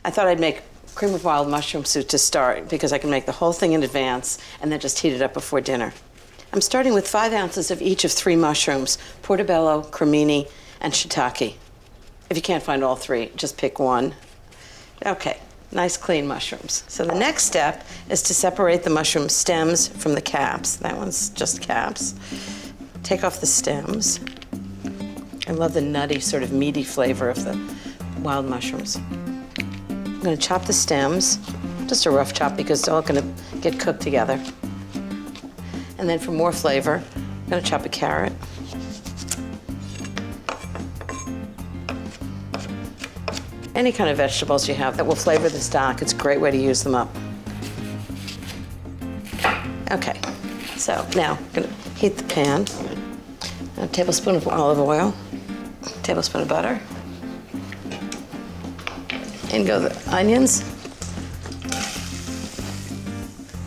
I thought I'd make cream of wild mushroom soup to start because I can make the whole thing in advance and then just heat it up before dinner. I'm starting with 5 ounces of each of 3 mushrooms, portobello, cremini, and shiitake. If you can't find all 3, just pick one. Okay, nice clean mushrooms. So the next step is to separate the mushroom stems from the caps. That one's just caps. Take off the stems. I love the nutty, sort of meaty flavor of the wild mushrooms. I'm gonna chop the stems, just a rough chop because it's all gonna get cooked together. And then for more flavor, I'm gonna chop a carrot. Any kind of vegetables you have that will flavor the stock, it's a great way to use them up. Okay, so now I'm gonna heat the pan. A tablespoon of olive oil, a tablespoon of butter. In go the onions,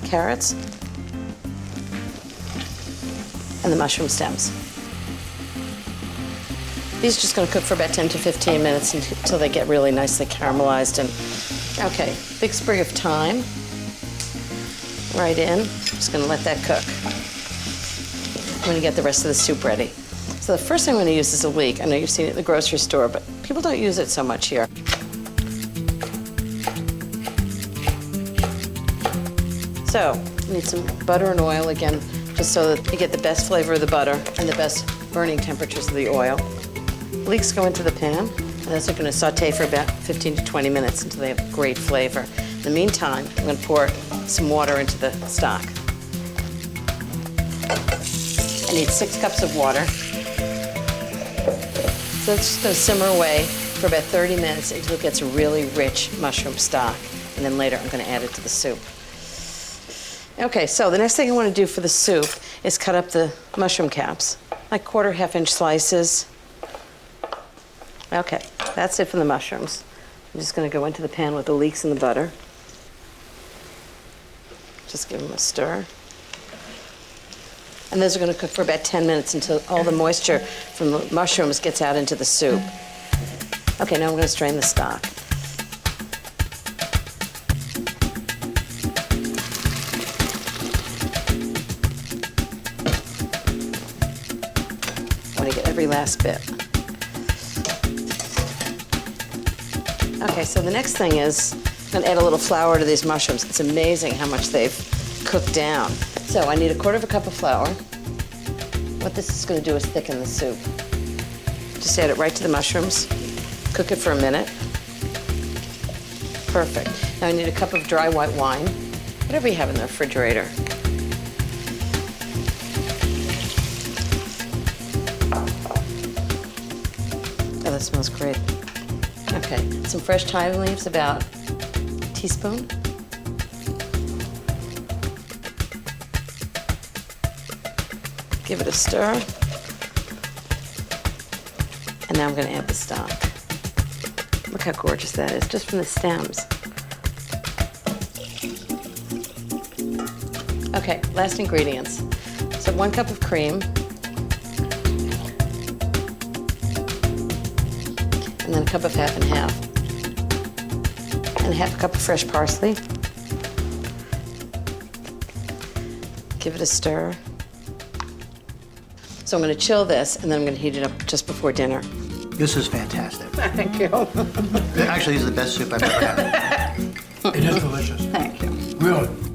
carrots, and the mushroom stems. These are just going to cook for about 10 to 15 minutes until they get really nicely caramelized. And okay, big sprig of thyme right in. Just going to let that cook. I'm going to get the rest of the soup ready. So the first thing I'm going to use is a leek. I know you've seen it at the grocery store, but people don't use it so much here. So you need some butter and oil again, just so that you get the best flavor of the butter and the best burning temperatures of the oil. Leeks go into the pan, and those are going to saute for about 15 to 20 minutes until they have great flavor. In the meantime, I'm going to pour some water into the stock. I need 6 cups of water. So it's just going to simmer away for about 30 minutes until it gets a really rich mushroom stock. And then later, I'm going to add it to the soup. Okay, so the next thing I want to do for the soup is cut up the mushroom caps, like 1/4 half-inch slices. Okay, that's it for the mushrooms. I'm just going to go into the pan with the leeks and the butter. Just give them a stir. And those are going to cook for about 10 minutes until all the moisture from the mushrooms gets out into the soup. Okay, now I'm going to strain the stock. I want to get every last bit. Okay, so the next thing is I'm going to add a little flour to these mushrooms. It's amazing how much they've cooked down. So I need 1/4 cup of flour. What this is going to do is thicken the soup. Just add it right to the mushrooms. Cook it for a minute. Perfect. Now I need 1 cup of dry white wine, whatever you have in the refrigerator. Oh, that smells great. Okay, some fresh thyme leaves, about a teaspoon. Give it a stir. And now I'm going to add the stock. Look how gorgeous that is, just from the stems. Okay, last ingredients. So 1 cup of cream. And then 1 cup of half and half. And 1/2 cup of fresh parsley. Give it a stir. So I'm going to chill this, and then I'm going to heat it up just before dinner. This is fantastic. Thank you. Actually, this is the best soup I've ever had. It is delicious. Thank you. Really.